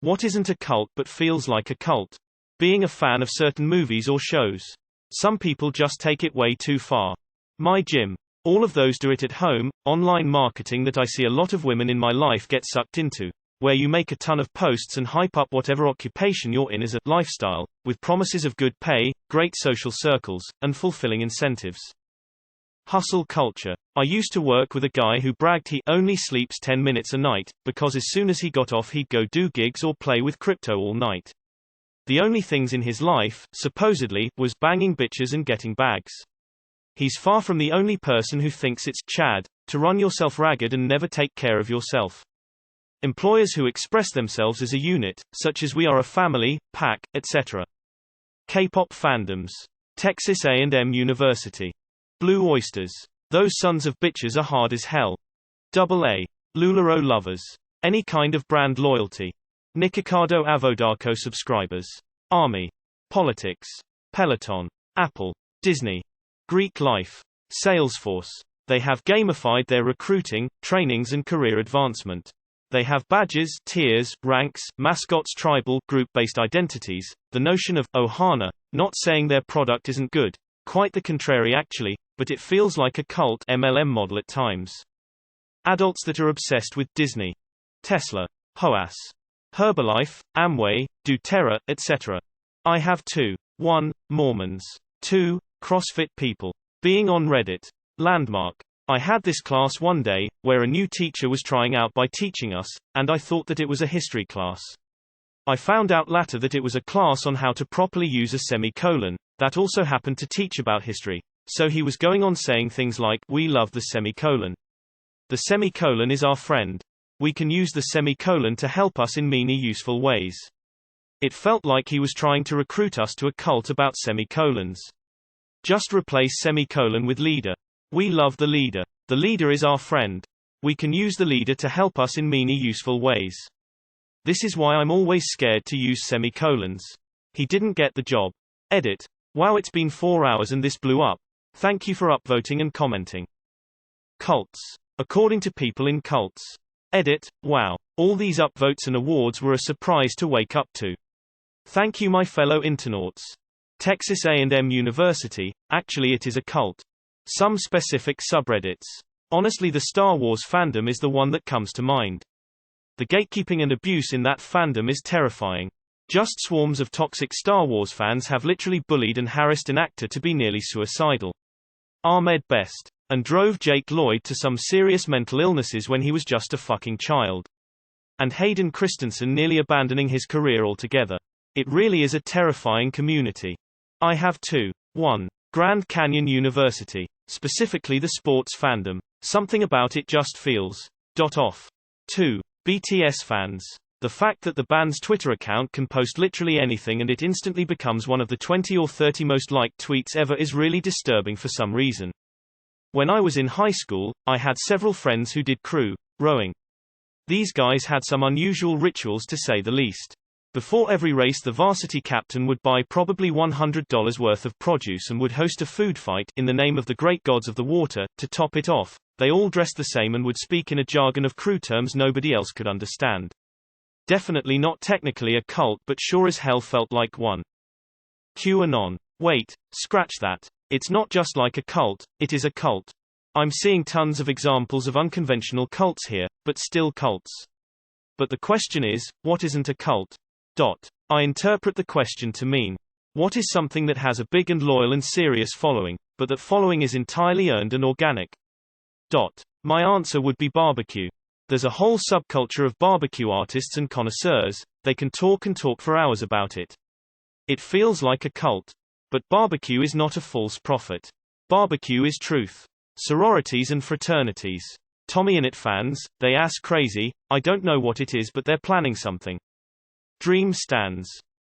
What isn't a cult but feels like a cult? Being a fan of certain movies or shows. Some people just take it way too far. My gym. All of those do it at home. Online marketing that I see a lot of women in my life get sucked into, where you make a ton of posts and hype up whatever occupation you're in as a lifestyle, with promises of good pay, great social circles, and fulfilling incentives. Hustle culture. I used to work with a guy who bragged he only sleeps 10 minutes a night, because as soon as he got off he'd go do gigs or play with crypto all night. The only things in his life, supposedly, was banging bitches and getting bags. He's far from the only person who thinks it's Chad to run yourself ragged and never take care of yourself. Employers who express themselves as a unit, such as we are a family, pack, etc. K-pop fandoms. Texas A&M University. Blue oysters. Those sons of bitches are hard as hell. AA. LuLaRoe lovers. Any kind of brand loyalty. Nikocado Avodarko subscribers. Army. Politics. Peloton. Apple. Disney. Greek life. Salesforce. They have gamified their recruiting, trainings and career advancement. They have badges, tiers, ranks, mascots, tribal, group-based identities, the notion of ohana, not saying their product isn't good, quite the contrary actually, but it feels like a cult MLM model at times. Adults that are obsessed with Disney. Tesla. Hoas. Herbalife, Amway, doTERRA, etc. I have 2. 1. Mormons. 2. CrossFit people. Being on Reddit. Landmark. I had this class one day, where a new teacher was trying out by teaching us, and I thought that it was a history class. I found out later that it was a class on how to properly use a semicolon, that also happened to teach about history, so he was going on saying things like, "We love the semicolon. The semicolon is our friend. We can use the semicolon to help us in many useful ways." It felt like he was trying to recruit us to a cult about semicolons. Just replace semicolon with leader. We love the leader. The leader is our friend. We can use the leader to help us in many useful ways. This is why I'm always scared to use semicolons. He didn't get the job. Edit. Wow, it's been 4 hours and this blew up. Thank you for upvoting and commenting. Cults. According to people in cults. Edit. Wow. All these upvotes and awards were a surprise to wake up to. Thank you my fellow internauts. Texas A&M University, actually it is a cult. Some specific subreddits. Honestly, the Star Wars fandom is the one that comes to mind. The gatekeeping and abuse in that fandom is terrifying. Just swarms of toxic Star Wars fans have literally bullied and harassed an actor to be nearly suicidal. Ahmed Best. And drove Jake Lloyd to some serious mental illnesses when he was just a fucking child. And Hayden Christensen nearly abandoning his career altogether. It really is a terrifying community. I have 2. 1. Grand Canyon University. Specifically the sports fandom. Something about it just feels off. 2. BTS fans. The fact that the band's Twitter account can post literally anything and it instantly becomes one of the 20 or 30 most liked tweets ever is really disturbing for some reason. When I was in high school, I had several friends who did crew rowing. These guys had some unusual rituals to say the least. Before every race, the varsity captain would buy probably $100 worth of produce and would host a food fight in the name of the great gods of the water. To top it off, they all dressed the same and would speak in a jargon of crew terms nobody else could understand. Definitely not technically a cult, but sure as hell felt like one. QAnon. Wait, scratch that. It's not just like a cult, it is a cult. I'm seeing tons of examples of unconventional cults here, but still cults. But the question is, what isn't a cult? I interpret the question to mean, what is something that has a big and loyal and serious following, but that following is entirely earned and organic? My answer would be barbecue. There's a whole subculture of barbecue artists and connoisseurs, they can talk and talk for hours about it. It feels like a cult. But barbecue is not a false prophet. Barbecue is truth. Sororities and fraternities. Tommy Innit fans, they ass crazy, I don't know what it is but they're planning something. Dream stands.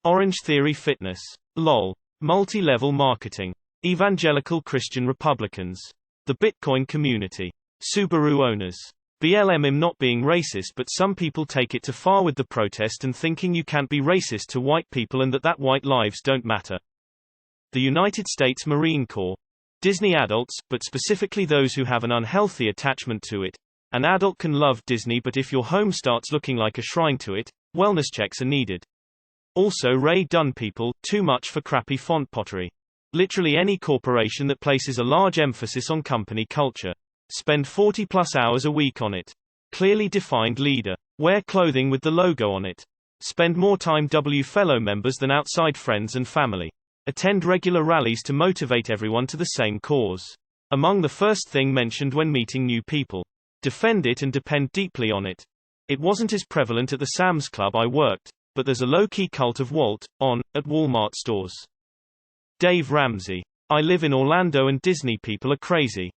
Orange Theory Fitness. LOL. Multi-level marketing. Evangelical Christian Republicans. The Bitcoin community. Subaru owners. BLM. Not being racist, but some people take it too far with the protest and thinking you can't be racist to white people and that white lives don't matter. The United States Marine Corps. Disney adults, but specifically those who have an unhealthy attachment to it. An adult can love Disney, but if your home starts looking like a shrine to it, Wellness checks are needed. Also Ray Dunn people, too much for crappy font pottery. Literally any corporation that places a large emphasis on company culture. Spend 40+ hours a week on it. Clearly defined leader. Wear clothing with the logo on it. Spend more time with fellow members than outside friends and family. Attend regular rallies to motivate everyone to the same cause. Among the first thing mentioned when meeting new people. Defend it and depend deeply on it. It wasn't as prevalent at the Sam's Club I worked, but there's a low-key cult of Walt, at Walmart stores. Dave Ramsey. I live in Orlando and Disney people are crazy.